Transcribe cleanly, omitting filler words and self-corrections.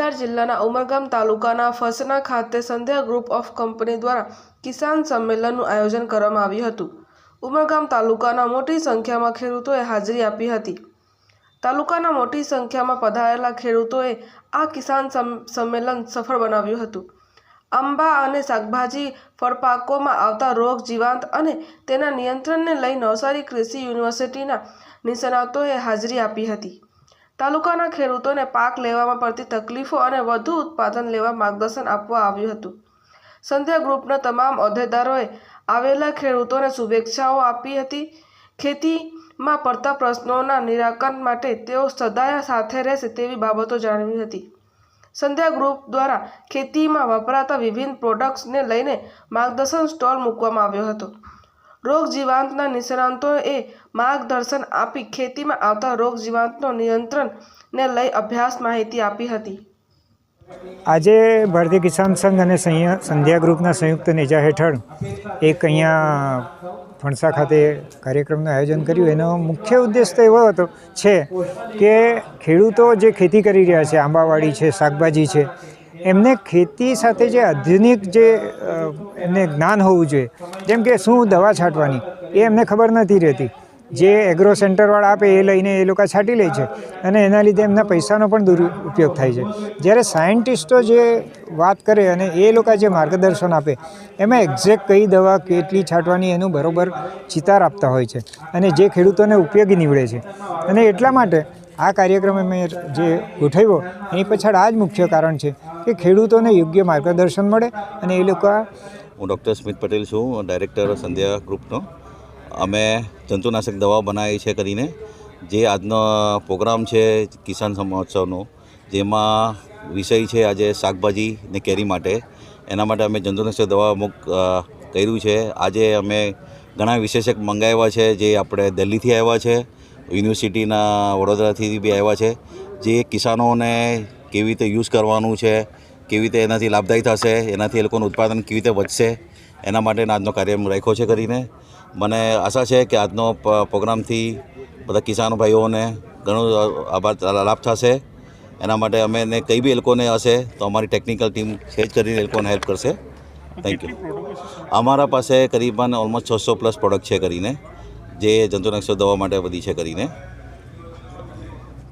વલસાડ જિલ્લાના ઉમરગામ તાલુકાના ફસના ખાતે સંધ્યા ગ્રુપ ઓફ કંપની દ્વારા કિસાન સંમેલનનું આયોજન કરવામાં આવ્યું હતું। ઉમરગામ તાલુકાના મોટી સંખ્યામાં ખેડૂતોએ હાજરી આપી હતી। તાલુકાના મોટી સંખ્યામાં પધારેલા ખેડૂતોએ આ કિસાન સંમેલન સફળ બનાવ્યું હતું। આંબા અને શાકભાજી ફળપાકોમાં આવતા રોગ જીવાંત અને તેના નિયંત્રણને લઈ નવસારી કૃષિ યુનિવર્સિટીના નિષ્ણાતોએ હાજરી આપી હતી। તાલુકાના ખેડૂતોને પાક લેવામાં પડતી તકલીફો અને વધુ ઉત્પાદન લેવા માર્ગદર્શન આપવામાં આવ્યું હતું। સંધ્યા ગ્રુપના તમામ હોદ્દેદારોએ આવેલા ખેડૂતોને શુભેચ્છાઓ આપી હતી। ખેતીમાં પડતા પ્રશ્નોના નિરાકરણ માટે તેઓ સદાય સાથે રહેશે તેવી બાબતો જણાવી હતી। સંધ્યા ગ્રુપ દ્વારા ખેતીમાં વપરાતા વિવિધ પ્રોડક્ટ્સને લઈને માર્ગદર્શન સ્ટોલ મૂકવામાં આવ્યો હતો। રોગ જીવાંતના નિષ્ણાતોએ માર્ગદર્શન આપી ખેતીમાં આવતા રોગ જીવાંતનો નિયંત્રણને લઈ અભ્યાસ માહિતી આપી હતી। આજે ભારતીય કિસાન સંઘ અને સંધ્યા ગ્રુપના સંયુક્ત નેજા હેઠળ એક અહીંયા ફણસા ખાતે કાર્યક્રમનું આયોજન કર્યું। એનો મુખ્ય ઉદ્દેશ તો એવો હતો છે કે ખેડૂતો જે ખેતી કરી રહ્યા છે, આંબાવાડી છે, શાકભાજી છે, એમને ખેતી સાથે જે આધુનિક જે એમને જ્ઞાન હોવું જોઈએ, જેમ કે શું દવા છાંટવાની એ એમને ખબર નથી રહેતી। જે એગ્રો સેન્ટરવાળા આપે એ લઈને એ લોકો છાંટી લે છે અને એના લીધે એમના પૈસાનો પણ દુરુપયોગ થાય છે। જ્યારે સાયન્ટિસ્ટો જે વાત કરે અને એ લોકો જે માર્ગદર્શન આપે એમાં એક્ઝેક્ટ કઈ દવા કેટલી છાંટવાની એનું બરાબર ચિતાર આપતા હોય છે અને જે ખેડૂતોને ઉપયોગી નીવડે છે। અને એટલા માટે આ કાર્યક્રમ અમે જે ગોઠવ્યો એની પાછળ આ જ મુખ્ય કારણ છે કે ખેડૂતોને યોગ્ય માર્ગદર્શન મળે અને એ લોકો। હું ડૉક્ટર સ્મિત પટેલ છું, ડાયરેક્ટર સંધ્યા ગ્રુપનો। અમે જંતુનાશક દવા બનાવી છે કરીને જે આજનો પ્રોગ્રામ છે કિસાન મહોત્સવનો, જેમાં વિષય છે આજે શાકભાજી ને કેરી માટે। એના માટે અમે જંતુનાશક દવા અમુક કર્યું છે। આજે અમે ઘણા વિશેષક મંગાવ્યા છે, જે આપણે દિલ્હીથી આવ્યા છે, યુનિવર્સિટીના વડોદરાથી બી આવ્યા છે, જે કિસાનોને કેવી રીતે યુઝ કરવાનું છે, કેવી રીતે એનાથી લાભદાયી થશે, એનાથી એ લોકોનું ઉત્પાદન કેવી રીતે વધશે, એના માટેનો આજનો કાર્યક્રમ રાખ્યો છે કરીને મને આશા છે કે આજનો પ્રોગ્રામથી બધા કિસાનો ભાઈઓને ઘણો લાભ થશે। એના માટે અમે કંઈ બી એ લોકોને હશે તો અમારી ટેકનિકલ ટીમ છે જ કરીને એ લોકોને હેલ્પ કરશે। Thank you. અમારા પાસે કરીબન ઓલમોસ્ટ 600+ પ્રોડક્ટ છે કરીને, જે જંતુનાશક દવા માટે બધી છે કરીને।